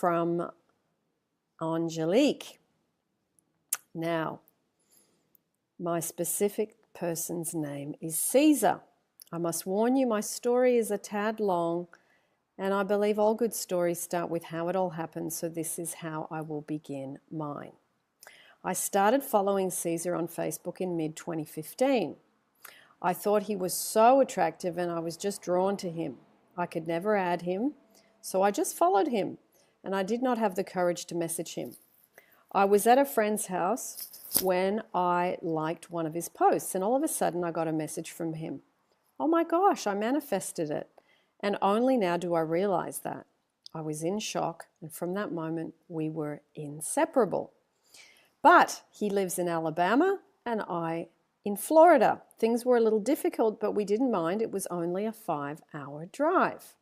from Angelique. Now, my specific person's name is Caesar. I must warn you, my story is a tad long, and I believe all good stories start with how it all happened, so this is how I will begin mine. I started following Caesar on Facebook in mid-2015. I thought he was so attractive and I was just drawn to him. I could never add him, so I just followed him, and I did not have the courage to message him. I was at a friend's house when I liked one of his posts, and all of a sudden I got a message from him. Oh my gosh, I manifested it. And only now do I realize that. I was in shock, and from that moment we were inseparable. But he lives in Alabama and I in Florida. Things were a little difficult, but we didn't mind. It was only a 5-hour drive.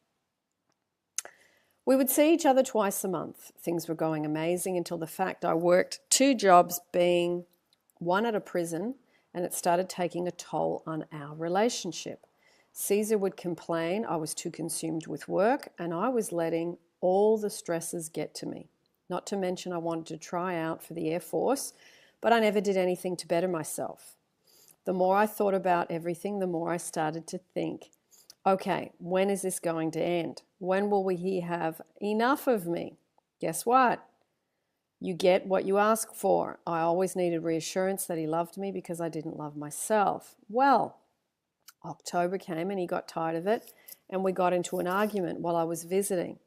We would see each other twice a month. Things were going amazing until the fact I worked 2 jobs, being one at a prison, and it started taking a toll on our relationship. Caesar would complain I was too consumed with work, and I was letting all the stresses get to me. Not to mention I wanted to try out for the Air Force, but I never did anything to better myself. The more I thought about everything, the more I started to think, okay, when is this going to end? When will he have enough of me? Guess what? You get what you ask for. I always needed reassurance that he loved me because I didn't love myself. Well, October came and he got tired of it, and we got into an argument while I was visiting.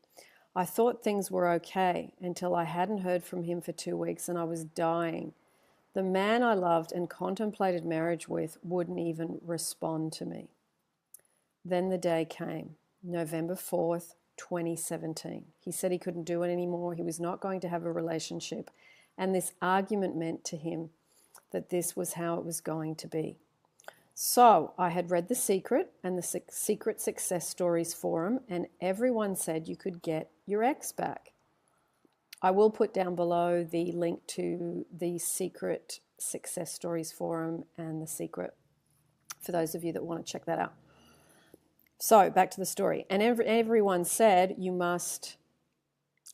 I thought things were okay until I hadn't heard from him for 2 weeks and I was dying. The man I loved and contemplated marriage with wouldn't even respond to me. Then the day came, November 4th, 2017. He said he couldn't do it anymore. He was not going to have a relationship. And this argument meant to him that this was how it was going to be. So I had read The Secret and the Secret Success Stories forum, and everyone said you could get your ex back. I will put down below the link to the Secret Success Stories forum and The Secret for those of you that want to check that out. So back to the story. And everyone said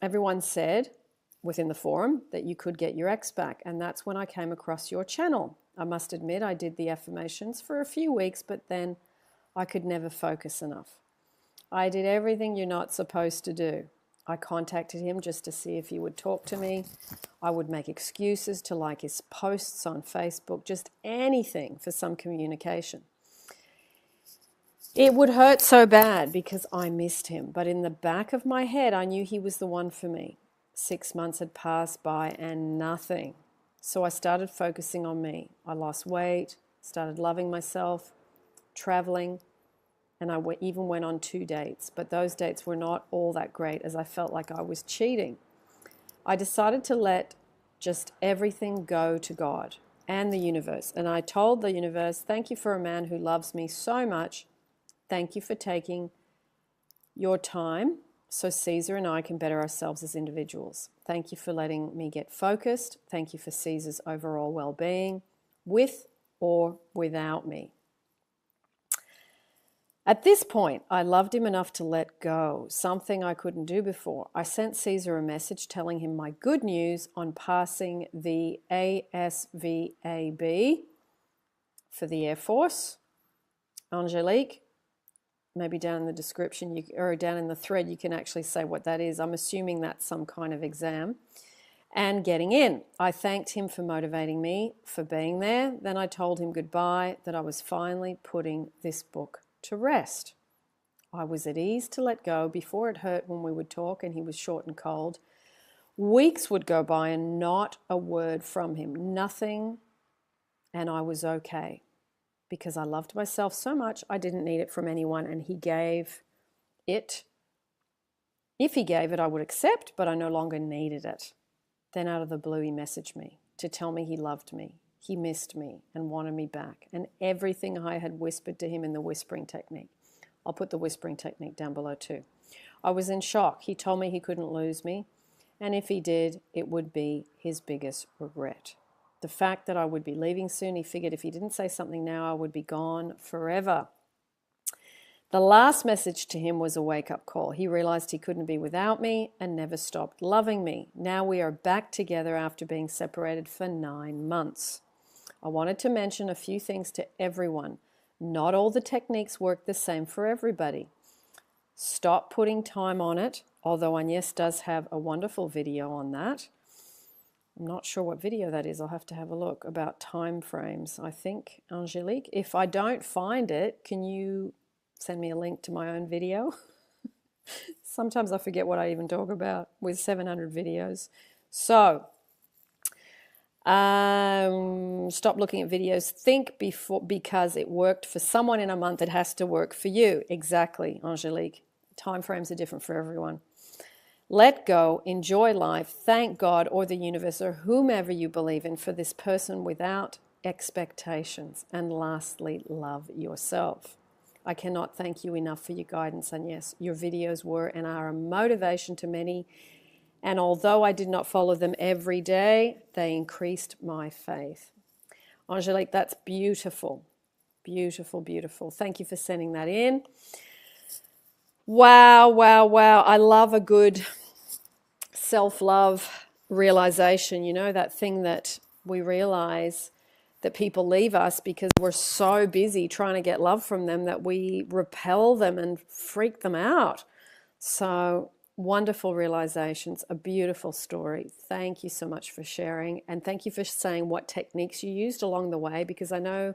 everyone said within the forum that you could get your ex back. And that's when I came across your channel. I must admit I did the affirmations for a few weeks, but then I could never focus enough. I did everything you're not supposed to do. I contacted him just to see if he would talk to me. I would make excuses to like his posts on Facebook, just anything for some communication. It would hurt so bad because I missed him, but in the back of my head, I knew he was the one for me. 6 months had passed by and nothing. So I started focusing on me. I lost weight, started loving myself, traveling, and I even went on 2 dates. But those dates were not all that great as I felt like I was cheating. I decided to let just everything go to God and the universe. And I told the universe, thank you for a man who loves me so much. Thank you for taking your time so Caesar and I can better ourselves as individuals. Thank you for letting me get focused. Thank you for Caesar's overall well-being, with or without me. At this point, I loved him enough to let go, something I couldn't do before. I sent Caesar a message telling him my good news on passing the ASVAB for the Air Force. Angelique, maybe down in the description or down in the thread, you can actually say what that is. I'm assuming that's some kind of exam. And getting in. I thanked him for motivating me, for being there. Then I told him goodbye, that I was finally putting this book to rest. I was at ease to let go. Before it hurt when we would talk and he was short and cold. Weeks would go by and not a word from him. Nothing. And I was okay. Because I loved myself so much, I didn't need it from anyone, and he gave it. If he gave it, I would accept, but I no longer needed it. Then out of the blue, he messaged me to tell me he loved me, he missed me, and wanted me back, and everything I had whispered to him in the whispering technique. I'll put the whispering technique down below too. I was in shock. He told me he couldn't lose me, and if he did, it would be his biggest regret. The fact that I would be leaving soon, he figured if he didn't say something now, I would be gone forever. The last message to him was a wake-up call. He realized he couldn't be without me and never stopped loving me. Now we are back together after being separated for 9 months. I wanted to mention a few things to everyone. Not all the techniques work the same for everybody. Stop putting time on it, although Agnes does have a wonderful video on that. I'm not sure what video that is. I'll have to have a look about time frames. I think, Angelique, if I don't find it, can you send me a link to my own video? Sometimes I forget what I even talk about with 700 videos. So, stop looking at videos. Think before, because it worked for someone in a month, it has to work for you. Exactly, Angelique. Time frames are different for everyone. Let go, enjoy life, thank God or the universe or whomever you believe in for this person without expectations. And lastly, love yourself. I cannot thank you enough for your guidance, and yes, your videos were and are a motivation to many. And although I did not follow them every day, they increased my faith. Angelique, that's beautiful. Beautiful, beautiful. Thank you for sending that in. Wow, wow, wow. I love a good self-love realization. You know, that thing that we realize that people leave us because we're so busy trying to get love from them that we repel them and freak them out. So wonderful realizations, a beautiful story. Thank you so much for sharing, and thank you for saying what techniques you used along the way, because I know,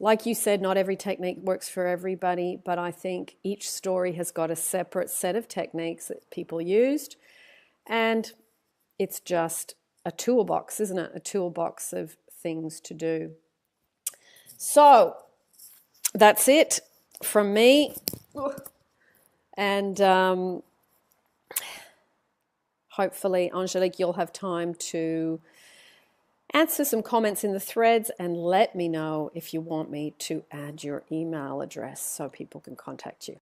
like you said, not every technique works for everybody, but I think each story has got a separate set of techniques that people used, and it's just a toolbox, isn't it? A toolbox of things to do. So that's it from me. And hopefully, Angelique, you'll have time to answer some comments in the threads and let me know if you want me to add your email address so people can contact you.